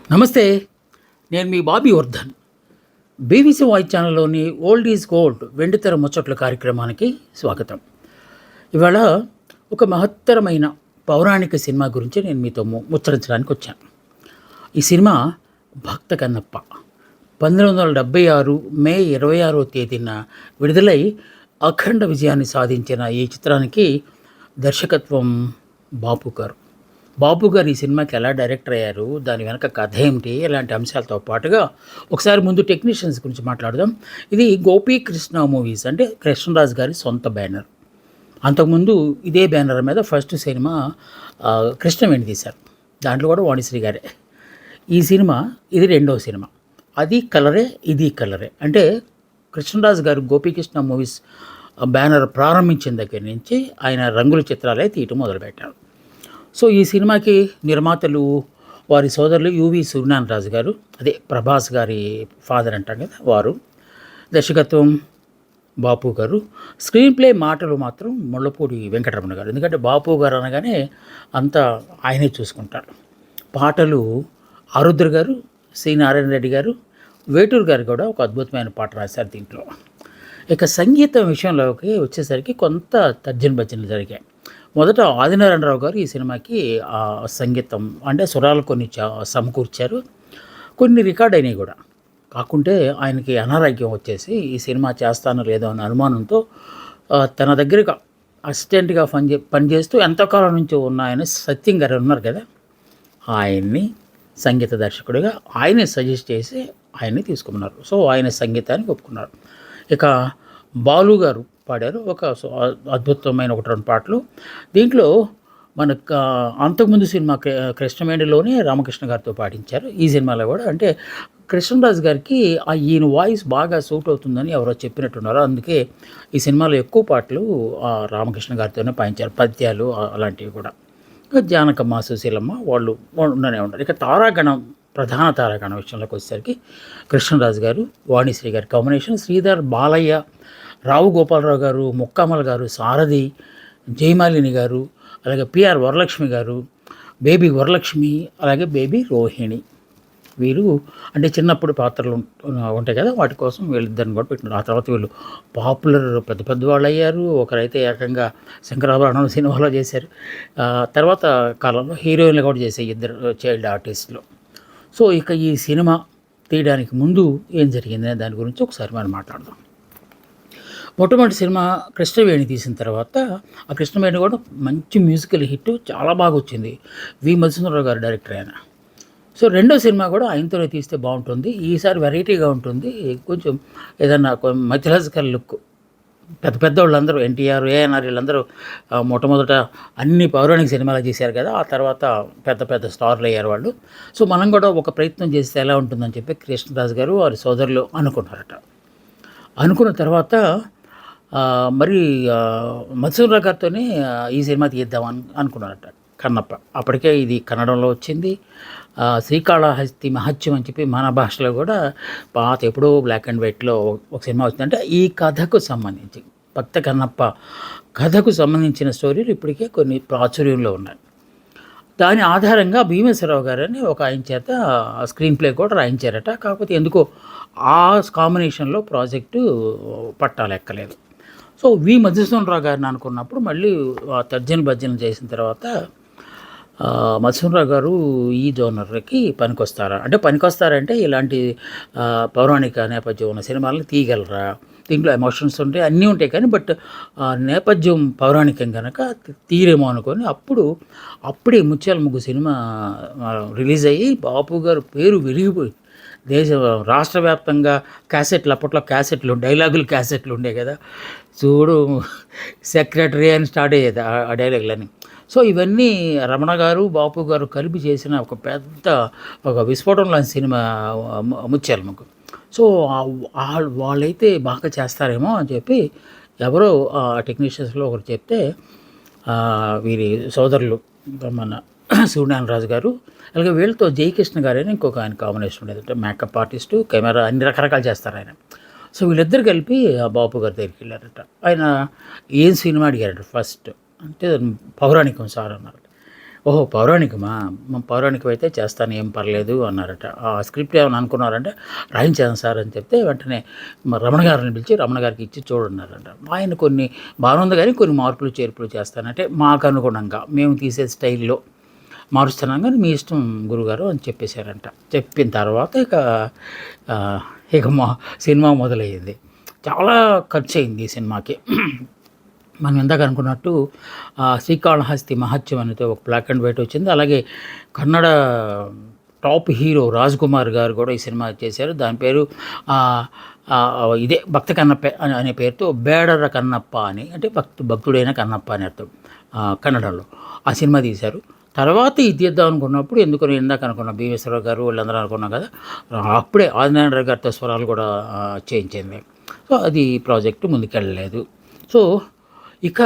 నమస్తే. నేను మీ బాబీ వర్ధన్. బీబీసీ వాయిస్ ఛానల్‌లోని ఓల్డ్ ఈజ్ గోల్డ్ వెండితెర ముచ్చట్లు కార్యక్రమానికి స్వాగతం. ఇవాళ ఒక మహత్తరమైన పౌరాణిక సినిమా గురించి నేను మీతో ముచ్చరించడానికి వచ్చాను. ఈ సినిమా 'భక్త కన్నప్ప' 1976 మే 26వ తేదీన విడుదలై అఖండ విజయాన్ని సాధించిన ఈ చిత్రానికి దర్శకత్వం బాపు గారు. బాపు గారు ఈ సినిమాకి ఎలా డైరెక్టర్ అయ్యారు, దాని వెనక కథ ఏమిటి, ఇలాంటి అంశాలతో పాటుగా ఒకసారి ముందు టెక్నీషియన్స్ గురించి మాట్లాడదాం. ఇది గోపీకృష్ణ మూవీస్ అంటే కృష్ణరాజు గారి సొంత బ్యానర్. అంతకుముందు ఇదే బ్యానర్ మీద ఫస్ట్ సినిమా కృష్ణవేణి తీశారు. దాంట్లో కూడా వాణిశ్రీ గారే. ఈ సినిమా ఇది రెండవ సినిమా. అది కలరే, ఇది కలరే. అంటే కృష్ణరాజు గారు గోపీకృష్ణ మూవీస్ బ్యానర్ ప్రారంభించిన దగ్గర నుంచి ఆయన రంగుల చిత్రాలే తీయటం మొదలుపెట్టారు. సో ఈ సినిమాకి నిర్మాతలు వారి సోదరులు యువి సూర్యనారాయణరాజు గారు, అదే ప్రభాస్ గారి ఫాదర్ అంటాం కదా వారు. దర్శకత్వం బాపు గారు. స్క్రీన్ ప్లే మాటలు మాత్రం ముళ్ళపూడి వెంకటరమణ గారు. ఎందుకంటే బాపు గారు అనగానే అంతా ఆయనే చూసుకుంటారు. పాటలు ఆరుద్ర గారు, సి నారాయణ రెడ్డి గారు, వేటూరు గారు కూడా ఒక అద్భుతమైన పాట రాశారు దీంట్లో. ఇక సంగీతం విషయంలోకి వచ్చేసరికి కొంత తర్జన భర్జనలు జరిగాయి. మొదట ఆదినారాయణరావు గారు ఈ సినిమాకి సంగీతం అంటే స్వరాలు కొన్ని సమకూర్చారు, కొన్ని రికార్డ్ అయినాయి కూడా. కాకుంటే ఆయనకి అనారోగ్యం వచ్చేసి ఈ సినిమా చేస్తానో లేదో అనే అనుమానంతో తన దగ్గరగా అసిస్టెంట్గా పనిచేస్తూ ఎంతకాలం నుంచో ఉన్న ఆయన సత్యం గారు ఉన్నారు కదా, ఆయన్ని సంగీత దర్శకుడిగా ఆయనే సజెస్ట్ చేసి ఆయన్ని తీసుకున్నారు. సో ఆయన సంగీతానికి ఒప్పుకున్నారు. ఇక బాలు గారు పాడారు ఒక అద్భుతమైన 1-2 పాటలు. దీంట్లో మనకు అంతకుముందు సినిమా కృష్ణవేణిలోనే రామకృష్ణ గారితో పాటించారు. ఈ సినిమాలో కూడా అంటే కృష్ణరాజు గారికి ఈయన వాయిస్ బాగా సూట్ అవుతుందని ఎవరో చెప్పినట్టున్నారు. అందుకే ఈ సినిమాలో ఎక్కువ పాటలు రామకృష్ణ గారితోనే పాయించారు, పద్యాలు అలాంటివి కూడా. జానకమ్మ, సుశీలమ్మ వాళ్ళు ఉండనే ఉంటారు. ఇక తారాగణం, ప్రధాన తారాగణం విషయంలోకి వచ్చేసరికి కృష్ణరాజు గారు, వాణిశ్రీ గారి కాంబినేషన్, శ్రీధర్, బాలయ్య, రావు గోపాలరావు గారు, ముక్కామల్ గారు, సారథి, జయమాలిని గారు, అలాగే పిఆర్ వరలక్ష్మి గారు, బేబీ వరలక్ష్మి, అలాగే బేబీ రోహిణి. వీరు అంటే చిన్నప్పుడు పాత్రలు ఉంటాయి కదా, వాటి కోసం వీళ్ళిద్దరిని కూడా పెట్టినారు. ఆ తర్వాత వీళ్ళు పాపులర్ పెద్ద పెద్ద వాళ్ళు అయ్యారు. ఒకరైతే ఏకంగా శంకరాభరణం సినిమాలో చేశారు. తర్వాత కాలంలో హీరోయిన్లు కూడా చేసే ఇద్దరు చైల్డ్ ఆర్టిస్టులు. సో ఇక ఈ సినిమా తీయడానికి ముందు ఏం జరిగిందనే దాని గురించి ఒకసారి మనం మాట్లాడదాం. మొట్టమొదటి సినిమా కృష్ణవేణి తీసిన తర్వాత ఆ కృష్ణవేణి కూడా మంచి మ్యూజికల్ హిట్, చాలా బాగా వచ్చింది. వి మధుసూదనరావు గారు డైరెక్టర్ ఆయన. సో రెండో సినిమా కూడా ఆయనతోనే తీస్తే బాగుంటుంది, ఈసారి వెరైటీగా ఉంటుంది, కొంచెం ఏదన్నా మైథలాజికల్ లుక్. పెద్ద పెద్ద వాళ్ళందరూ ఎన్టీఆర్, ఏఎన్ఆర్ వీళ్ళందరూ మొట్టమొదట అన్ని పౌరాణిక సినిమాలు చేశారు కదా, ఆ తర్వాత పెద్ద పెద్ద స్టార్లు అయ్యారు వాళ్ళు. సో మనం కూడా ఒక ప్రయత్నం చేస్తే ఎలా ఉంటుందని చెప్పి కృష్ణరాజు గారు వారి సోదరులు అనుకున్నారట. అనుకున్న తర్వాత మరి మధుసూదనరావు గారితోనే ఈ సినిమా తీద్దామని అనుకున్నారట కన్నప్ప. అప్పటికే ఇది కన్నడంలో వచ్చింది. శ్రీకాళహస్తి మహత్యం అని చెప్పి మన భాషలో కూడా పాత ఎప్పుడో బ్లాక్ అండ్ వైట్లో ఒక సినిమా వచ్చిందంటే ఈ కథకు సంబంధించి, భక్త కన్నప్ప కథకు సంబంధించిన స్టోరీలు ఇప్పటికే కొన్ని ప్రాచుర్యంలో ఉన్నాయి. దాని ఆధారంగా భీమేశ్వరరావు గారని ఒక ఆయన చేత స్క్రీన్ ప్లే కూడా రాయించారట. కాకపోతే ఎందుకో ఆ కాంబినేషన్లో ప్రాజెక్టు పట్టాలెక్కలేదు. సో వి మధుసూదనరావు గారిని అనుకున్నప్పుడు మళ్ళీ తర్జన భర్జన చేసిన తర్వాత మధుసూదనరావు గారు ఈ జోనర్కి పనికొస్తారంటే ఇలాంటి పౌరాణిక నేపథ్యం ఉన్న సినిమాలను తీయగలరా, దీంట్లో ఎమోషన్స్ ఉంటాయి, అన్నీ ఉంటాయి, కానీ బట్ నేపథ్యం పౌరాణికం కనుక తీరేమో అనుకొని అప్పుడే ముత్యాల ముగ్గు సినిమా రిలీజ్ అయ్యి బాపు గారు పేరు వెలిగిపోయింది. రాష్ట్ర వ్యాప్తంగా క్యాసెట్లు, అప్పట్లో క్యాసెట్లు, డైలాగులు క్యాసెట్లు ఉండే కదా, చూడు సెక్రటరీ అని స్టార్ట్ అయ్యేది ఆ డైలాగులని. సో ఇవన్నీ రమణ గారు, బాపు గారు కలిపి చేసిన ఒక పెద్ద విస్ఫోటం లాంటి సినిమా ముత్యాల ముగ్గు. సో వాళ్ళైతే బాగా చేస్తారేమో అని చెప్పి ఎవరో టెక్నీషియన్స్లో ఒకరు చెప్తే వీరి సోదరులు మన సూర్యనారాయణరాజు గారు, అలాగే వీళ్ళతో జయకృష్ణ గారు అని ఇంకొక ఆయన కాంబినేషన్ ఉండేది, అంటే మేకప్ ఆర్టిస్టు, కెమెరా అన్ని రకరకాలు చేస్తారు ఆయన. సో వీళ్ళిద్దరు కలిపి బాపు గారి దగ్గరికి వెళ్ళారట. ఆయన ఏం సినిమా అడిగారట ఫస్ట్ అంటే పౌరాణికం సార్ అన్నారు. ఓహో! పౌరాణికమా? పౌరాణికం అయితే చేస్తాను ఏం పర్లేదు అన్నారట. ఆ స్క్రిప్ట్ ఏమన్నా అనుకున్నారంటే, రాయించాను సార్ అని చెప్తే వెంటనే రమణ గారిని పిలిచి రమణ గారికి ఇచ్చి చూడన్నారంట. ఆయన కొన్ని బానే ఉంది గానీ కొన్ని మార్పులు, చేర్పులు చేస్తానంటే మాకనుగుణంగా మేము తీసే స్టైల్‌లో మారుస్తున్నాం గానీ మీ ఇష్టం గురుగారు అని చెప్పేశారంట. చెప్పిన తర్వాత ఆహ్, ఇక సినిమా మొదలయ్యింది. చాలా ఖర్చయింది ఈ సినిమాకి. మనం ఇందాక అనుకున్నట్టు 'శ్రీకాళహస్తి మహత్యం' అనేది ఒక బ్లాక్ అండ్ వైట్ వచ్చింది. అలాగే కన్నడ టాప్ హీరో 'రాజ్‌కుమార్' గారు కూడా ఈ సినిమా చేశారు. దాని పేరు ఆహ్, ఇదే 'భక్త కన్నప్ప' అనే పేరుతో 'బేడర కన్నప్ప' అని, అంటే భక్తుడైన కన్నప్ప అని అర్థం కన్నడలో. ఆ సినిమా తీశారు. తర్వాత ఇది తీద్దాం అనుకున్నప్పుడు ఎందుకో నేను ఇందాక అనుకున్నా బీవేశ్వరరావు గారు వీళ్ళందరూ అనుకున్నాం కదా! అప్పుడే ఆదినారాయణ గారితో స్వరాలు కూడా చేయించింది. సో, అది ప్రాజెక్ట్ ముందుకెళ్ళలేదు. సో, ఇక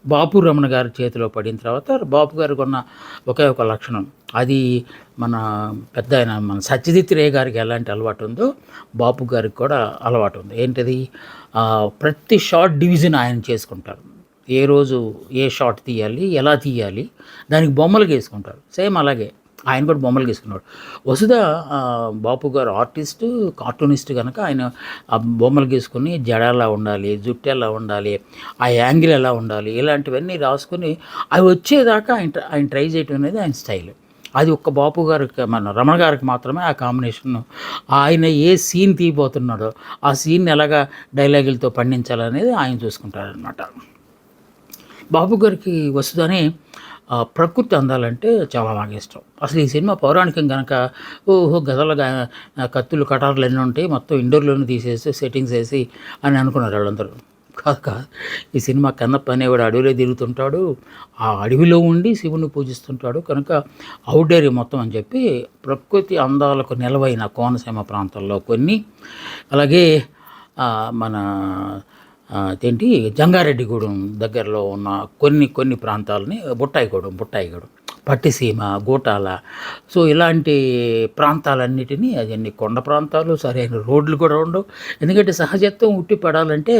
బాపు రమణ గారి చేతిలో పడిన తర్వాత బాపు గారికి ఉన్న ఒకే ఒక లక్షణం, అది మన పెద్దాయన మన సత్యజిత్ రే గారికి ఎలాంటి అలవాటు ఉందో బాపు గారికి కూడా అలవాటు ఉంది. ఏంటది? ప్రతి షాట్ డివిజన్ ఆయన చేసుకుంటారు. ఏ రోజు ఏ షాట్ తీయాలి, ఎలా తీయాలి, దానికి బొమ్మలు గీసుకుంటారు. సేమ్ అలాగే ఆయన కూడా బొమ్మలు గీసుకున్నాడు. వసుధ బాపు గారు ఆర్టిస్టు, కార్టూనిస్ట్ కనుక ఆయన ఆ బొమ్మలు గీసుకొని జడ ఎలా ఉండాలి, జుట్టు ఎలా ఉండాలి, ఆ యాంగిల్ ఎలా ఉండాలి, ఇలాంటివన్నీ రాసుకొని అవి వచ్చేదాకా ఆయన ట్రై చేయటం అనేది ఆయన స్టైల్. అది ఒక్క బాపు గారికి, మన రమణ గారికి మాత్రమే ఆ కాంబినేషన్. ఆయన ఏ సీన్ తీయబోతున్నాడో ఆ సీన్ ఎలాగా డైలాగులతో పండించాలనేది ఆయన చూసుకుంటారనమాట. బాపు గారికి వసుధని ప్రకృతి అందాలంటే చాలా బాగా ఇష్టం. అసలు ఈ సినిమా పౌరాణికం గనక ఓహో! గదలుగా కత్తులు, కటార్లు ఎన్ని ఉంటాయి, మొత్తం ఇండోర్‌లోనే తీసేసి సెట్టింగ్స్ ఏసి అని అనుకున్నారు వాళ్ళందరూ. కాదు, కాదు. ఈ సినిమా కన్నప్ప అనేవాడు అడవిలో తిరుగుతుంటాడు. ఆ అడవిలో ఉండి శివుడిని పూజిస్తుంటాడు. కనుక ఔట్‌డోర్ మొత్తం అని చెప్పి ప్రకృతి అందాలకు నెలవైన కోనసీమ ప్రాంతాల్లో కొన్ని, అలాగే మన అదేంటి జంగారెడ్డిగూడెం దగ్గరలో ఉన్న కొన్ని ప్రాంతాలని, బుట్టాయిగూడెం, పట్టిసీమ, గూటాల, సో ఇలాంటి ప్రాంతాలన్నిటినీ, అదన్నీ కొండ ప్రాంతాలు, సరైన రోడ్లు కూడా ఉండవు. ఎందుకంటే సహజత్వం ఉట్టి పడాలంటే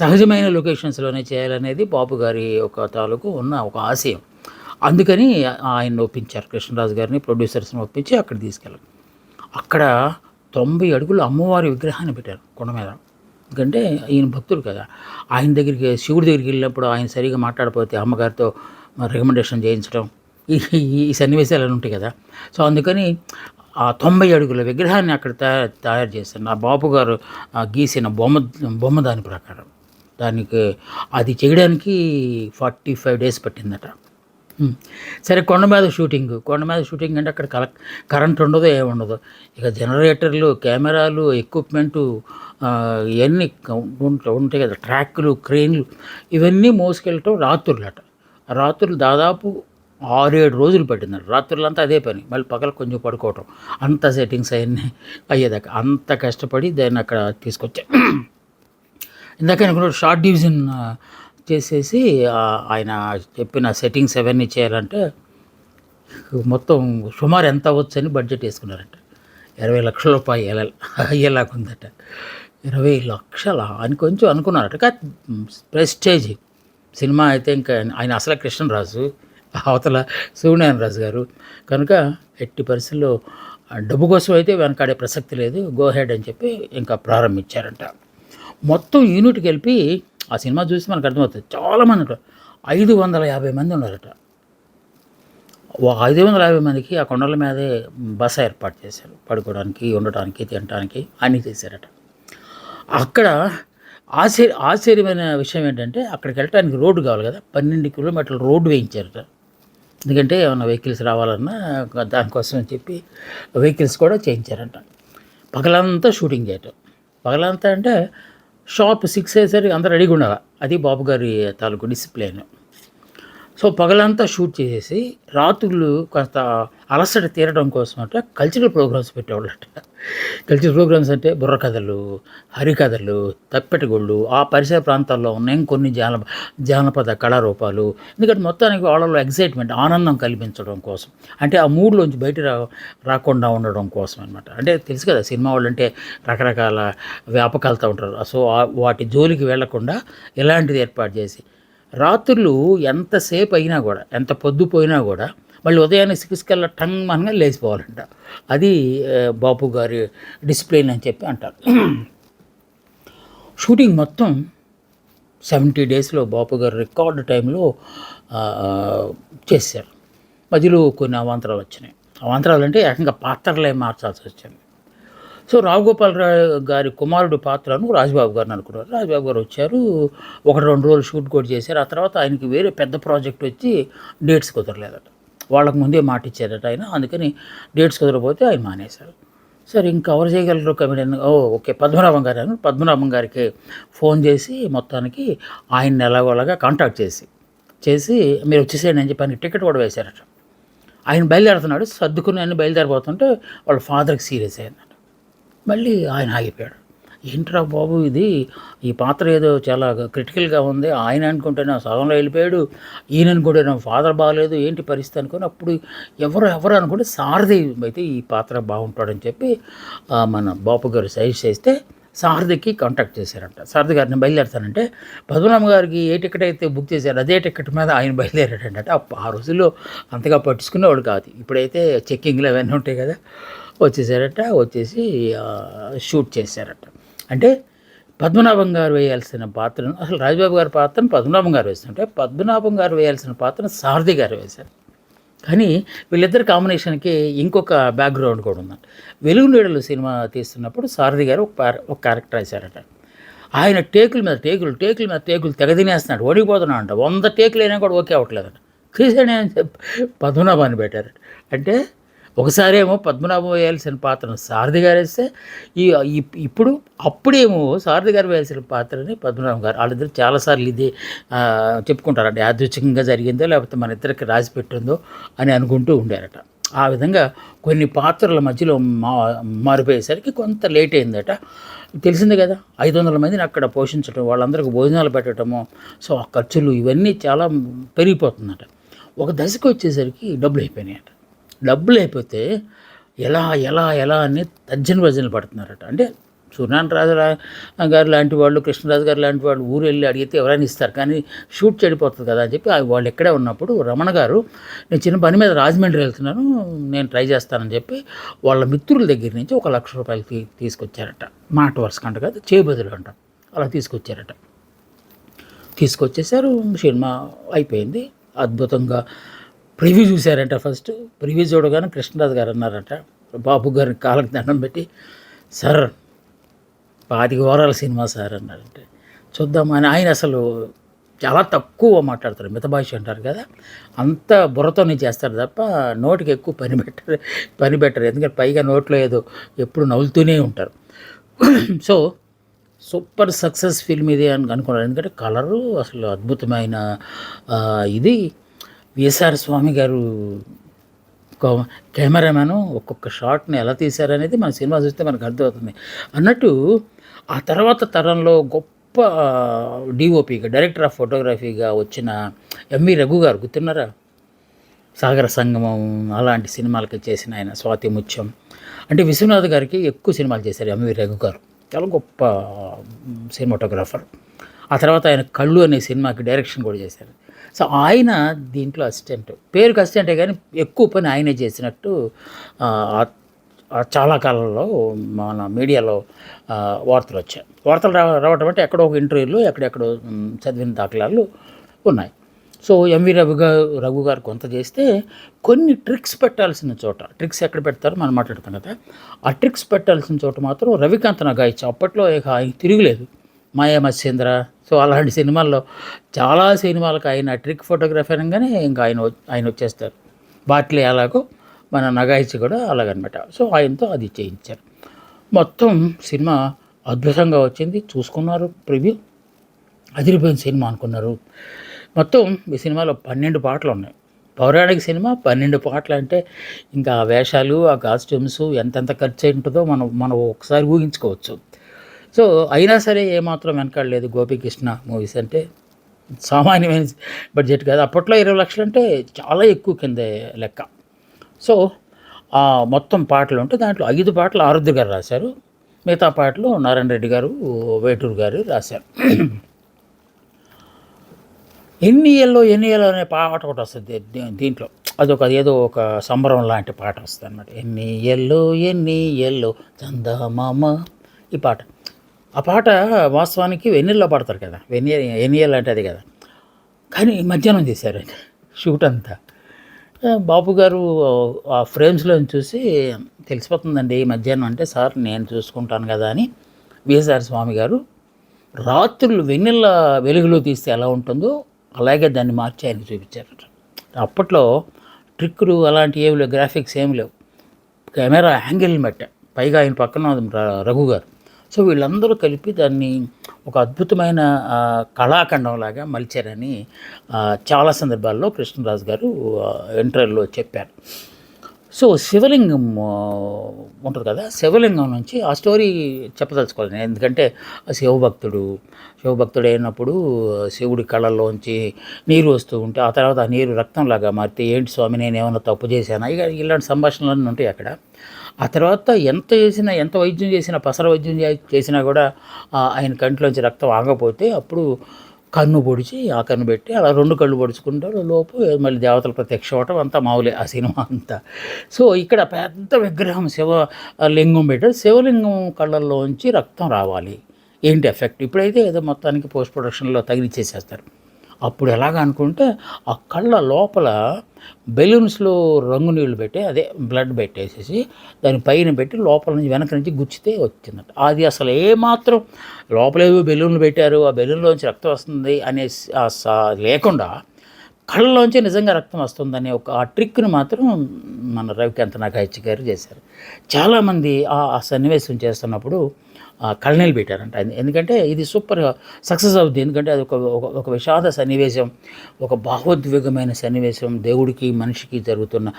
సహజమైన లొకేషన్స్‌లోనే చేయాలనేది బాపు గారి ఒక తాలూకు ఉన్న ఒక ఆశయం. అందుకని ఆయన్ని ఒప్పించారు, కృష్ణరాజు గారిని ప్రొడ్యూసర్స్‌ని ఒప్పించి అక్కడ తీసుకెళ్ళారు. అక్కడ 90 అడుగుల అమ్మవారి విగ్రహాన్ని పెట్టారు కొండ మీద. ఎందుకంటే ఈయన భక్తుడు కదా! ఆయన దగ్గరికి, శివుడి దగ్గరికి వెళ్ళినప్పుడు ఆయన సరిగ్గా మాట్లాడకపోతే అమ్మగారితో రికమెండేషన్ చేయించడం, ఈ ఈ సన్నివేశాలు ఉంటాయి కదా! సో, అందుకని ఆ 90 అడుగుల విగ్రహాన్ని అక్కడ తయారు చేశారు. నా బాపు గారు గీసిన బొమ్మ దాని ప్రకారం. దానికి అది చేయడానికి 45 డేస్ పట్టిందట. సరే, కొండ మీద షూటింగ్ అంటే అక్కడ కరెంట్ ఉండదు, ఏముండదు. ఇక జనరేటర్లు, కెమెరాలు, ఎక్విప్మెంటు, ఇవన్నీ ఉంటాయి కదా, ట్రాక్లు, క్రెయిన్లు, ఇవన్నీ మోసుకెళ్ళటం రాత్రులు దాదాపు 6-7 రోజులు పట్టిందంట. రాత్రులంతా అదే పని, మళ్ళీ పగలు కొంచెం పడుకోవటం, అంత సెట్టింగ్స్ అవన్నీ అయ్యేదాకా అంత కష్టపడి దాన్ని అక్కడ తీసుకొచ్చా. ఇందాక అనుకున్న షార్ట్ డివిజన్ చేసేసి ఆయన చెప్పిన సెట్టింగ్స్ అవన్నీ చేయాలంటే మొత్తం సుమారు ఎంత అవ్వచ్చని బడ్జెట్ వేసుకున్నారంట. 20 లక్షల రూపాయలు అయ్యేలాగుందట. 20 లక్షలా అని కొంచెం అనుకున్నారట. కానీ ప్రెస్టేజ్ సినిమా అయితే ఇంకా ఆయన అసలే కృష్ణరాజు, అవతల సూర్యనారాయణ రాజు గారు, కనుక ఎట్టి పరిస్థితుల్లో డబ్బు కోసం అయితే వెనకాడే ప్రసక్తి లేదు, గో హెడ్ అని చెప్పి ఇంకా ప్రారంభించారంట. మొత్తం యూనిట్కి వెళ్ళి ఆ సినిమా చూసి మనకు అర్థమవుతుంది, చాలామంది ఉంటారు. 550 మంది ఉన్నారట. 550 మందికి ఆ కొండల మీదే బస ఏర్పాటు చేశారు, పడుకోవడానికి, ఉండటానికి, తినడానికి అన్నీ చేశారట. అక్కడ ఆశ్చర్యమైన విషయం ఏంటంటే, అక్కడికి వెళ్ళటానికి రోడ్డు కావాలి కదా, 12 కిలోమీటర్ల రోడ్డు వేయించారట. ఎందుకంటే ఏమన్నా వెహికల్స్ రావాలన్నా దానికోసం అని చెప్పి వెహికల్స్ కూడా చేయించారంట. పగలంతా షూటింగ్ చేయటం. పగలంతా అంటే షార్ప్ 6 అయ్యేసరికి అందరూ రెడీగా ఉండాలి. అది బాబు గారి తాలూకు డిసిప్లిన్. సో పగలంతా షూట్ చేసేసి రాత్రులు కాస్త అలసట తీరడం కోసం అంటే కల్చరల్ ప్రోగ్రామ్స్ పెట్టేవాళ్ళట. కల్చరల్ ప్రోగ్రామ్స్ అంటే బుర్రకథలు, హరికథలు, తప్పెటగుళ్ళు, ఆ పరిసర ప్రాంతాల్లో ఉన్న ఇంకొన్ని జానపద కళారూపాలు. ఎందుకంటే మొత్తానికి వాళ్ళలో ఎగ్జైట్మెంట్, ఆనందం కల్పించడం కోసం, అంటే ఆ మూడ్లోంచి బయట రాకుండా ఉండడం కోసం అనమాట. అంటే తెలుసు కదా, సినిమా వాళ్ళు అంటే రకరకాల వ్యాపకాలతో ఉంటారు. సో వాటి జోలికి వెళ్లకుండా ఇలాంటిది ఏర్పాటు చేసి రాత్రులు ఎంతసేపు అయినా కూడా, ఎంత పొద్దుపోయినా కూడా మళ్ళీ ఉదయాన్నే 6 కల్లా టంగ్ మనగా లేచిపోవాలంట. అది బాపు గారి డిసిప్లిన్ అని చెప్పి అంటారు. షూటింగ్ మొత్తం 70 డేస్లో బాపు గారు రికార్డు టైంలో చేశారు. మధ్యలో కొన్ని అవాంతరాలు వచ్చినాయి. అవాంతరాలు అంటే ఏకంగా పాత్రలే మార్చాల్సి వచ్చింది. సో రావుగోపాలరావు గారి కుమారుడు పాత్రను రాజబాబు గారిని అనుకున్నారు. రాజబాబు గారు వచ్చారు, 1-2 రోజులు షూట్ కూడా చేశారు. ఆ తర్వాత ఆయనకి వేరే పెద్ద ప్రాజెక్ట్ వచ్చి డేట్స్ కుదరలేదట. వాళ్ళకు ముందే మాట ఇచ్చారట ఆయన, అందుకని డేట్స్ కుదరకపోతే ఆయన మానేశారు. సరే ఇంకా ఎవరు చేయగలరు కమెడియన్? ఓకే, పద్మనాభం గారు అని పద్మనాభం గారికి ఫోన్ చేసి మొత్తానికి ఆయన్ని ఎలాగోలాగా కాంటాక్ట్ చేసి మీరు వచ్చేసేయండి అని చెప్పి ఆయన టికెట్ కూడా వేశారట. ఆయన బయలుదేరుతున్నాడు, సర్దుకుని అన్ని బయలుదేరిపోతుంటే వాళ్ళ ఫాదర్కి సీరియస్ అయిందట. మళ్ళీ ఆయన ఆగిపోయాడు. ఏంట్రా బాబు ఇది, ఈ పాత్ర ఏదో చాలా క్రిటికల్గా ఉంది, ఆయన అనుకుంటేనే సగంలో వెళ్ళిపోయాడు, ఈయన అనుకుంటేనే ఫాదర్ బాగాలేదు, ఏంటి పరిస్థితి అనుకుని అప్పుడు ఎవరు అనుకుంటే సారథి అయితే ఈ పాత్ర బాగుంటాడని చెప్పి మన బాపు గారు సజెస్ట్ చేస్తే సారథికి కాంటాక్ట్ చేశారంట. సారథి గారిని బయలుదేరుతానంటే పద్మనాభం గారికి ఏ టికెట్ అయితే బుక్ చేశారు అదే టికెట్ మీద ఆయన బయలుదేరాడంటే. ఆ రోజుల్లో అంతగా పట్టించుకునేవాడు కాదు, ఇప్పుడైతే చెక్కింగ్లు అవన్నీ ఉంటాయి కదా. వచ్చేసారట, వచ్చేసి షూట్ చేశారట. అంటే పద్మనాభం గారు వేయాల్సిన పాత్రను, అసలు రాజబాబు గారి పాత్రను పద్మనాభం గారు వేస్తుంటే పద్మనాభం గారు వేయాల్సిన పాత్రను సారథి గారు వేశారు. కానీ వీళ్ళిద్దరి కాంబినేషన్కి ఇంకొక బ్యాక్గ్రౌండ్ కూడా ఉందంట. వెలుగు నీడలు సినిమా తీస్తున్నప్పుడు సారథి గారు ఒక క్యారెక్టర్ వేశారట. ఆయన టేకుల మీద టేకులు తెగ తినేస్తున్నాడు, ఓడిపోతున్నాడు అంట. 100 టేకులు అయినా కూడా ఓకే అవ్వట్లేదంట. తీసాడే అని చెప్పి పద్మనాభాన్ని పెట్టారట. అంటే ఒకసారేమో పద్మనాభం వేయాల్సిన పాత్రను సారథి గారు వేస్తే అప్పుడేమో సారథి గారు వేయాల్సిన పాత్రని పద్మనాభం గారు, వాళ్ళిద్దరు చాలాసార్లు ఇది చెప్పుకుంటారంట, యాదృచ్ఛికంగా జరిగిందో లేకపోతే మన ఇద్దరికి రాసి పెట్టిందో అని అనుకుంటూ ఉండారట. ఆ విధంగా కొన్ని పాత్రల మధ్యలో మారిపోయేసరికి కొంత లేట్ అయిందట. తెలిసిందే కదా, 500 మందిని అక్కడ పోషించడం, వాళ్ళందరికీ భోజనాలు పెట్టడము, సో ఆ ఖర్చులు ఇవన్నీ చాలా పెరిగిపోతుందట. ఒక దశకు వచ్చేసరికి డబ్బులు అయిపోయినాయట. డబ్బులు అయిపోతే ఎలా అని భజనలు పడుతున్నారట. అంటే సూర్యనారాయణ రాజు గారు లాంటి వాళ్ళు, కృష్ణరాజు గారు లాంటి వాళ్ళు ఊరు వెళ్ళి అడిగితే ఎవరైనా ఇస్తారు, కానీ షూట్ చెడిపోతుంది కదా అని చెప్పి వాళ్ళు ఎక్కడే ఉన్నప్పుడు రమణ గారు నేను చిన్న పని మీద రాజమండ్రి వెళ్తున్నాను, నేను ట్రై చేస్తానని చెప్పి వాళ్ళ మిత్రుల దగ్గర నుంచి 1 లక్ష రూపాయలు తీసుకొచ్చారట. మాట వరుస కంట కాదు, చేబదులు అంట, అలా తీసుకొచ్చారట. తీసుకొచ్చేసారు, సినిమా అయిపోయింది. అద్భుతంగా ప్రివ్యూ చూశారంట. ఫస్ట్ ప్రివ్యూ చూడగానే కృష్ణరాజు గారు అన్నారట బాబు గారిని కాళ్ళకి దండం పెట్టి, సార్ 25 వారాల సినిమా సార్ అన్నారంటే. చూద్దామని ఆయన అసలు చాలా తక్కువ మాట్లాడతారు, మితభాష అంటారు కదా, అంత బుర్రతోనే చేస్తారు తప్ప నోటికి ఎక్కువ పని పెట్టరు. ఎందుకంటే పైగా నోట్లో ఏదో ఎప్పుడు నవ్వుతూనే ఉంటారు. సో సూపర్ సక్సెస్ ఫిల్మ్ ఇది అని అనుకున్నారు. ఎందుకంటే కలరు అసలు అద్భుతమైన ఇది. విఎస్ఆర్ స్వామి గారు కెమెరామెను ఒక్కొక్క షాట్ని ఎలా తీశారనేది మన సినిమా చూస్తే మనకు అర్థమవుతుంది. అన్నట్టు ఆ తర్వాత తరంలో గొప్ప డిఓపిగా, డైరెక్టర్ ఆఫ్ ఫోటోగ్రఫీగా వచ్చిన ఎంవి రఘు గారు గుర్తున్నారా? సాగర సంగమం అలాంటి సినిమాలకి చేసిన ఆయన, స్వాతి ముత్యం, అంటే విశ్వనాథ్ గారికి ఎక్కువ సినిమాలు చేశారు ఎంవి రఘు గారు. చాలా గొప్ప సినిమాటోగ్రాఫర్. ఆ తర్వాత ఆయన కళ్ళు అనే సినిమాకి డైరెక్షన్ కూడా చేశారు. సో ఆయన దీంట్లో అసిస్టెంట్, పేరుకి అసిస్టెంటే కానీ ఎక్కువ పని ఆయనే చేసినట్టు చాలా కాలంలో మన మీడియాలో వార్తలు వచ్చాయి. వార్తలు రావటం అంటే ఎక్కడో ఒక ఇంటర్వ్యూలో ఎక్కడెక్కడో చదివిన దాఖలాలు ఉన్నాయి. సో ఎంవి రఘు గారు కొంత చేస్తే కొన్ని ట్రిక్స్ పెట్టాల్సిన చోట, ట్రిక్స్ ఎక్కడ పెడతారో మనం మాట్లాడుతాం కదా, ఆ ట్రిక్స్ పెట్టాల్సిన చోట మాత్రం రవికాంత్ నగాయిచ్ అప్పట్లో ఆయన తిరుగులేదు, మాయా మత్స్యేంద్ర, సో అలాంటి సినిమాల్లో చాలా సినిమాలకు ఆయన ట్రిక్ ఫోటోగ్రఫీ అనగానే ఇంకా ఆయన వచ్చేస్తారు. బాట్లీ అలాగో మన నగాయిచి కూడా అలాగనమాట. సో ఆయనతో అది చేయించారు. మొత్తం సినిమా అద్భుతంగా వచ్చింది. చూసుకున్నారు, ప్రివ్యూ అదిరిపోయిన సినిమా అనుకున్నారు. మొత్తం ఈ సినిమాలో 12 పాటలు ఉన్నాయి. పౌరాణిక సినిమా 12 పాటలు అంటే ఇంకా ఆ వేషాలు, ఆ కాస్ట్యూమ్స్ ఎంతెంత ఖర్చు అయి ఉంటుందో మనం ఒకసారి ఊహించుకోవచ్చు. సో అయినా సరే ఏమాత్రం వెనకాడలేదు. గోపీకృష్ణ మూవీస్ అంటే సామాన్యమైన బడ్జెట్ కాదు. అప్పట్లో 20 లక్షలు అంటే చాలా ఎక్కువ కింద లెక్క. సో మొత్తం పాటలు ఉంటే దాంట్లో 5 పాటలు ఆరుద్ర గారు రాశారు, మిగతా పాటలు నారాయణ రెడ్డి గారు, వేటూరు గారు రాశారు. ఎన్ని ఇయల్లో అనే పాట ఒకటి వస్తుంది దీంట్లో. అదొక ఏదో ఒక సంబరం లాంటి పాట వస్తుంది అనమాట. ఎన్ని ఎల్లో చందమామ ఈ పాట. ఆ పాట వాస్తవానికి వెన్నెల్లో పాడతారు కదా, ఎన్నియల్ అంటే అది కదా. కానీ మధ్యాహ్నం చేశారు షూట్ అంతా. బాపు గారు ఆ ఫ్రేమ్స్లో చూసి తెలిసిపోతుందండి మధ్యాహ్నం అంటే, సార్ నేను చూసుకుంటాను కదా అని విఎస్ఆర్ స్వామి గారు రాత్రులు వెన్నెల వెలుగులో తీస్తే ఎలా ఉంటుందో అలాగే దాన్ని మార్చి ఆయన చూపించారట. అప్పట్లో ట్రిక్కులు అలాంటివి ఏమి లేవు, గ్రాఫిక్స్ ఏమి లేవు, కెమెరా యాంగిల్ మట్ట, పైగా ఆయన పక్కన రఘు గారు. సో వీళ్ళందరూ కలిపి దాన్ని ఒక అద్భుతమైన కళాఖండంలాగా మలిచారని చాలా సందర్భాల్లో కృష్ణరాజు గారు ఇంటర్వ్యూలో చెప్పారు. సో శివలింగం ఉంటుంది కదా, శివలింగం నుంచి ఆ స్టోరీ చెప్పదలుచుకోవాలి నేను. ఎందుకంటే శివభక్తుడు అయినప్పుడు శివుడి కళ్ళల్లోంచి నీరు వస్తూ ఉంటే ఆ తర్వాత ఆ నీరు రక్తంలాగా మారితే, ఏంటి స్వామి నేను ఏమైనా తప్పు చేశానా, ఇక ఇలాంటి సంభాషణలన్నీ ఉంటాయి అక్కడ. ఆ తర్వాత ఎంత వైద్యం చేసినా, పసర వైద్యం చేసినా కూడా ఆయన కంటిలోంచి రక్తం ఆగకపోతే అప్పుడు కన్ను పొడిచి ఆ కన్ను పెట్టి అలా 2 కళ్ళు పొడుచుకుంటారు, లోపు మళ్ళీ దేవతలు ప్రత్యక్ష అవటం అంతా మామూలే ఆ సినిమా అంతా. సో ఇక్కడ పెద్ద విగ్రహం శివలింగం పెట్టారు. శివలింగం కళ్ళల్లోంచి రక్తం రావాలి, ఏంటి ఎఫెక్ట్? ఇప్పుడైతే ఏదో మొత్తానికి పోస్ట్ ప్రొడక్షన్లో తగిలిచ్చేసేస్తారు. అప్పుడు ఎలాగ అనుకుంటే ఆ కళ్ళ లోపల బెలూన్స్లో రంగు నీళ్ళు పెట్టి, అదే బ్లడ్ పెట్టేసేసి దాని పైన పెట్టి లోపల నుంచి వెనక నుంచి గుచ్చితే వచ్చిందట. అది అసలు ఏమాత్రం లోపలేవో బెలూన్లు పెట్టారు, ఆ బెలూన్లోంచి రక్తం వస్తుంది అనే లేకుండా కళ్ళలోంచి నిజంగా రక్తం వస్తుందనే ఒక ఆ ట్రిక్ను మాత్రం మన రవికాంత్ నాగాయచ్చి గారు చేశారు. చాలామంది ఆ సన్నివేశం చేస్తున్నప్పుడు కళ్ళనీళ్ళు పెట్టారంట. ఎందుకంటే ఇది సూపర్ సక్సెస్ అవుతుంది. ఎందుకంటే అది ఒక విషాద సన్నివేశం, ఒక భావోద్వేగమైన సన్నివేశం, దేవుడికి మనిషికి జరుగుతున్న,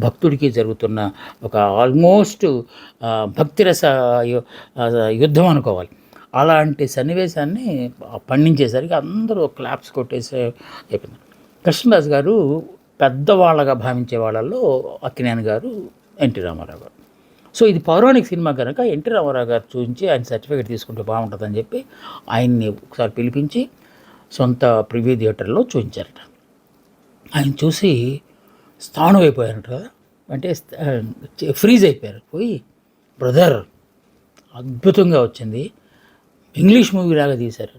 భక్తుడికి జరుగుతున్న ఒక ఆల్మోస్ట్ భక్తిరస యుద్ధం అనుకోవాలి. అలాంటి సన్నివేశాన్ని పండించేసరికి అందరూ క్లాప్స్ కొట్టేసి చెప్పింది. కృష్ణరాజు గారు పెద్దవాళ్ళగా భావించే వాళ్ళల్లో అక్కినేని గారు, ఎన్టీ రామారావు గారు. సో ఇది పౌరాణిక సినిమా కనుక ఎన్టీ రామారావు గారు చూపించి ఆయన సర్టిఫికేట్ తీసుకుంటే బాగుంటుందని చెప్పి ఆయన్ని ఒకసారి పిలిపించి సొంత ప్రివ్యూ థియేటర్లో చూపించారట. ఆయన చూసి స్థానం అయిపోయారట కదా, అంటే ఫ్రీజ్ అయిపోయారు. పోయి బ్రదర్ అద్భుతంగా వచ్చింది, ఇంగ్లీష్ మూవీ లాగా తీశారు.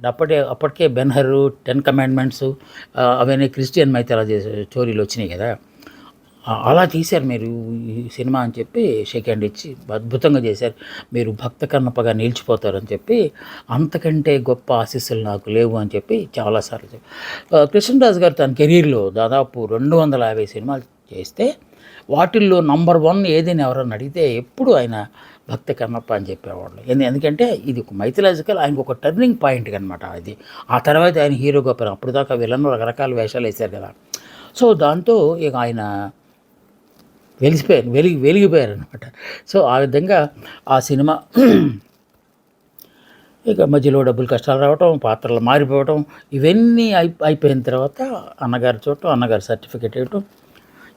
అప్పటికే బెన్హర్, 10 కమాండ్మెంట్స్ అవన్నీ క్రిస్టియన్ మైథాలజీ స్టోరీలు వచ్చినాయి కదా, అలా తీశారు మీరు ఈ సినిమా అని చెప్పి షేక్ హ్యాండ్ ఇచ్చి అద్భుతంగా చేశారు, మీరు భక్త కన్నప్పగా నిలిచిపోతారని చెప్పి, అంతకంటే గొప్ప ఆశీస్సులు నాకు లేవు అని చెప్పి చాలాసార్లు చెప్పి. కృష్ణరాజు గారు తన కెరీర్లో దాదాపు 250 సినిమాలు చేస్తే వాటిల్లో నంబర్ 1 ఏదైనా ఎవరన్నా అడిగితే ఎప్పుడు ఆయన భక్త కన్నప్ప అని చెప్పేవాళ్ళు. ఎందుకంటే ఇది ఒక మైథలాజికల్, ఆయనకు ఒక టర్నింగ్ పాయింట్ అనమాట అది. ఆ తర్వాత ఆయన హీరోగా అప్పుడు దాకా విలన్లు రకరకాల వేషాలు వేశారు కదా. సో దాంతో ఇక ఆయన వెలిగిపోయారు అనమాట. సో ఆ విధంగా ఆ సినిమా ఇక మధ్యలో డబ్బులు కష్టాలు రావటం, పాత్రలు మారిపోవటం, ఇవన్నీ అయిపోయిన తర్వాత అన్నగారు చూడటం, అన్నగారు సర్టిఫికేట్ ఇవ్వటం.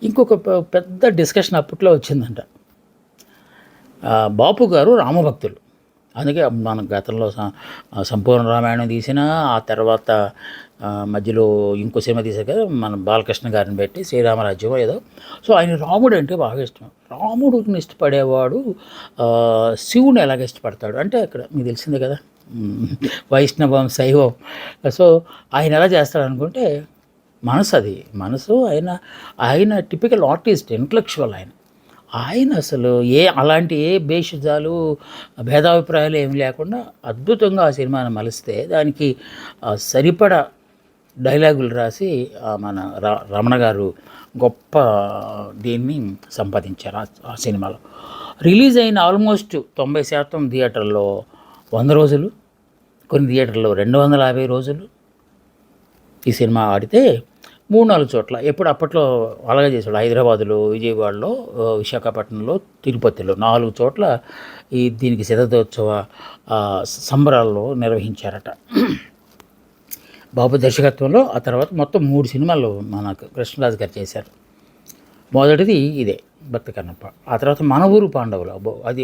ఇంకొక పెద్ద డిస్కషన్ అప్పట్లో వచ్చిందంట. బాపు గారు రామభక్తులు, అందుకే మన గతంలో సంపూర్ణ రామాయణం తీసిన, ఆ తర్వాత మధ్యలో ఇంకో సినిమా తీశారు కదా మన బాలకృష్ణ గారిని పెట్టి శ్రీరామరాజ్యం ఏదో. సో ఆయన రాముడు అంటే బాగా ఇష్టం. రాముడిని ఇష్టపడేవాడు శివుని ఎలాగ ఇష్టపడతాడు అంటే అక్కడ మీకు తెలిసిందే కదా, వైష్ణవం శైవం. సో ఆయన ఎలా చేస్తాడు అనుకుంటే మనసు ఆయన టిపికల్ ఆర్టిస్ట్, ఇంటలెక్చువల్ ఆయన అసలు అలాంటి భేషజాలు భేదాభిప్రాయాలు ఏమి లేకుండా అద్భుతంగా ఆ సినిమాను మలిస్తే దానికి సరిపడా డైలాగులు రాసి మన రమణ గారు గొప్ప దీన్ని సంపాదించారు ఆ సినిమాలో. రిలీజ్ అయిన ఆల్మోస్ట్ 90% థియేటర్లో 100 రోజులు, కొన్ని థియేటర్లో 250 రోజులు ఈ సినిమా ఆడితే 3-4 చోట్ల అప్పట్లో అలాగే చేశాడు. హైదరాబాదులో, విజయవాడలో, విశాఖపట్నంలో, తిరుపతిలో 4 చోట్ల దీనికి శతదినోత్సవ సంబరాల్లో నిర్వహించారట బాబు దర్శకత్వంలో. ఆ తర్వాత మొత్తం 3 సినిమాలు మన కృష్ణరాజు గారు చేశారు. మొదటిది ఇదే భక్త కన్నప్ప. ఆ తర్వాత మన ఊరు పాండవులు, అబ్బో అది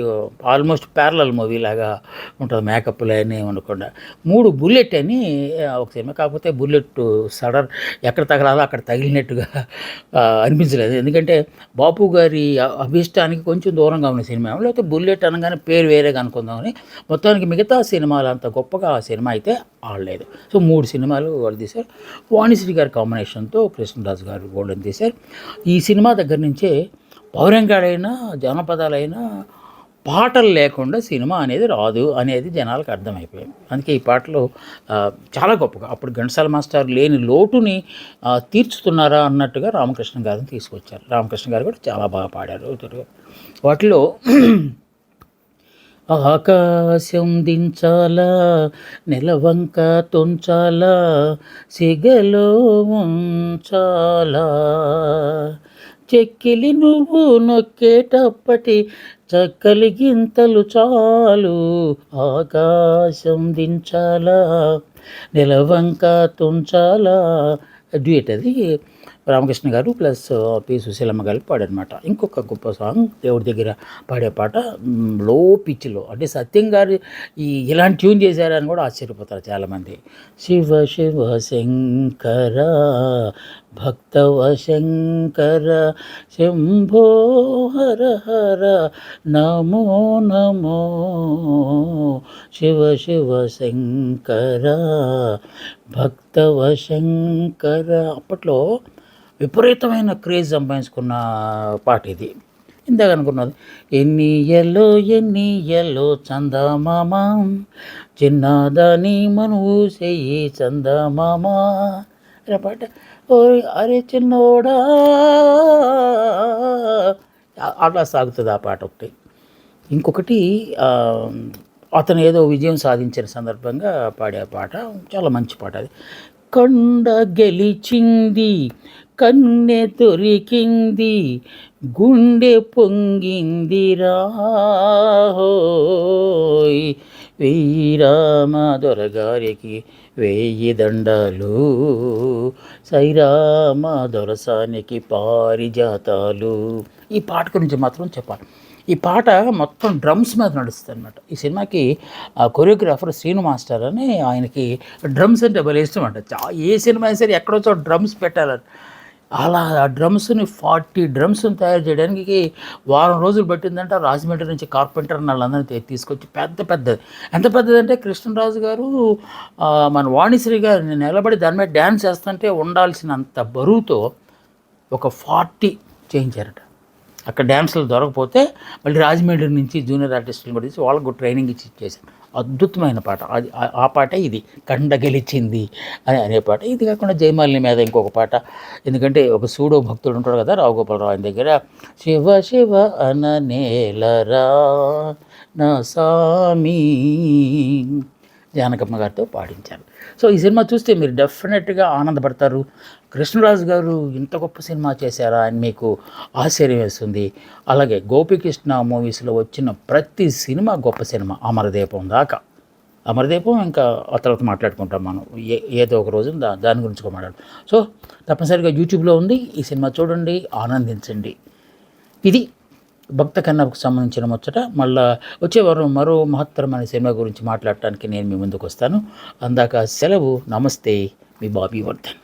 ఆల్మోస్ట్ ప్యారలల్ మూవీ లాగా ఉంటుంది, మేకప్లు అని ఉండకుండా. 3 బుల్లెట్ అని ఒక సినిమా, కాకపోతే బుల్లెట్ సడన్ ఎక్కడ తగలాలో అక్కడ తగిలినట్టుగా అనిపించలేదు. ఎందుకంటే బాపు గారి అభిష్టానికి కొంచెం దూరంగా ఉన్న సినిమా, లేకపోతే బుల్లెట్ అనగానే పేరు వేరేగా అనుకుందామని. మొత్తానికి మిగతా సినిమాలు అంత గొప్పగా ఆ సినిమా అయితే ఆడలేదు. సో 3 సినిమాలు వాళ్ళు తీశారు. వాణిశ్రీ గారి కాంబినేషన్తో కృష్ణరాజు గారు గోల్డెన్ తీశారు. ఈ సినిమా దగ్గర నుంచే పౌరంగాడైనా జానపదాలైనా పాటలు లేకుండా సినిమా అనేది రాదు అనేది జనాలకు అర్థమైపోయింది. అందుకే ఈ పాటలు చాలా గొప్పగా, అప్పుడు ఘంటసాల మాస్టర్ లేని లోటుని తీర్చుతున్నారా అన్నట్టుగా రామకృష్ణ గారిని తీసుకొచ్చారు. రామకృష్ణ గారు కూడా చాలా బాగా పాడారు. వాటిలో ఆకాశం దించాలా, నెలవంక తుంచాలా, సిగలో ఉంచాలా, చెక్కిలి నువ్వు నొక్కేటప్పటి చక్కలి గింతలు చాలు, ఆకాశం దించాలా, నెలవంక తుంచాలా. డ్యూయట్ అది రామకృష్ణ గారు ప్లస్ పి సుశీలమ్మ గారు పాడనమాట. ఇంకొక గొప్ప సాంగ్ దేవుడి దగ్గర పాడే పాట, లో పిచ్లో, అంటే సత్యం గారు ఇలాంటి ట్యూన్ చేశారని కూడా ఆశ్చర్యపోతారు చాలామంది. శివ శివ శంకర భక్తవ శంకర శంభో హర హర నమో నమో, శివ శివ శంకర భక్తవ శంకర. అప్పట్లో విపరీతమైన క్రేజ్ సంపాదించుకున్న పాట ఇది. ఇందాక అనుకున్నది, ఎన్నియలో చందమామ, చిన్నదాని మనువు చెయ్యి చందమామ అనే పాట. ఓ అరే చిన్నోడా, అట్లా సాగుతుంది ఆ పాట ఒకటి. ఇంకొకటి అతను ఏదో విజయం సాధించిన సందర్భంగా పాడే పాట, చాలా మంచి పాట అది. కొండ గెలిచింది, కన్నె దొరికింది, గుండె పొంగిందిరా, వీరామ దొరగారికి 1000 దండాలు, సైరామ దొరసానికి పారిజాతాలు. ఈ పాట గురించి మాత్రం చెప్పాలి. ఈ పాట మొత్తం డ్రమ్స్ మీద నడుస్తుంది అనమాట. ఈ సినిమాకి కొరియోగ్రాఫర్ శ్రీను మాస్టర్ అని, ఆయనకి డ్రమ్స్ అంటే భలే ఇష్టం అంట. ఏ సినిమా అయినా సరే ఎక్కడో డ్రమ్స్ పెట్టాలని, అలా ఆ డ్రమ్స్ని 40 డ్రమ్స్ని తయారు చేయడానికి వారం రోజులు పట్టిందంట. రాజమండ్రి నుంచి కార్పెంటర్ వాళ్ళందరినీ తీసుకొచ్చి పెద్దది, ఎంత పెద్దదంటే కృష్ణరాజు గారు మన వాణిశ్రీ గారు నిలబడి దాని మీద డ్యాన్స్ చేస్తుంటే ఉండాల్సినంత బరువుతో ఒక 40 చేయించారట. అక్కడ డ్యాన్సులు దొరకపోతే మళ్ళీ రాజమండ్రి నుంచి జూనియర్ ఆర్టిస్టులు కూడా తీసి వాళ్ళకు ట్రైనింగ్ ఇచ్చేసారు. అద్భుతమైన పాట అది. ఆ పాటే ఇది, కండ గెలిచింది అనే పాట. ఇది కాకుండా జయమాలిని మీద ఇంకొక పాట, ఎందుకంటే ఒక సూడో భక్తుడు ఉంటాడు కదా రావు గోపాలరావు, ఆయన దగ్గర శివ శివ అననేలరా నా సామి జానకమ్మ గారితో పాడించారు. సో ఈ సినిమా చూస్తే మీరు డెఫినెట్గా ఆనందపడతారు. కృష్ణరాజు గారు ఇంత గొప్ప సినిమా చేశారా అని మీకు ఆశ్చర్యం వేస్తుంది. అలాగే గోపికృష్ణ మూవీస్లో వచ్చిన ప్రతి సినిమా గొప్ప సినిమా, అమరదీపం దాకా. అమరదీపం ఇంకా ఆ తర్వాత మాట్లాడుకుంటాం మనం, ఏదో ఒక రోజు దాని గురించి మాట్లాడు. సో తప్పనిసరిగా యూట్యూబ్లో ఉంది, ఈ సినిమా చూడండి, ఆనందించండి. ఇది భక్త కన్నప్పకు సంబంధించిన ముచ్చట. మళ్ళీ వచ్చే వారం మరో మహత్తరమైన సినిమా గురించి మాట్లాడటానికి నేను మీ ముందుకు వస్తాను. అందాక సెలవు. నమస్తే, మీ బాబీ వర్ధన్.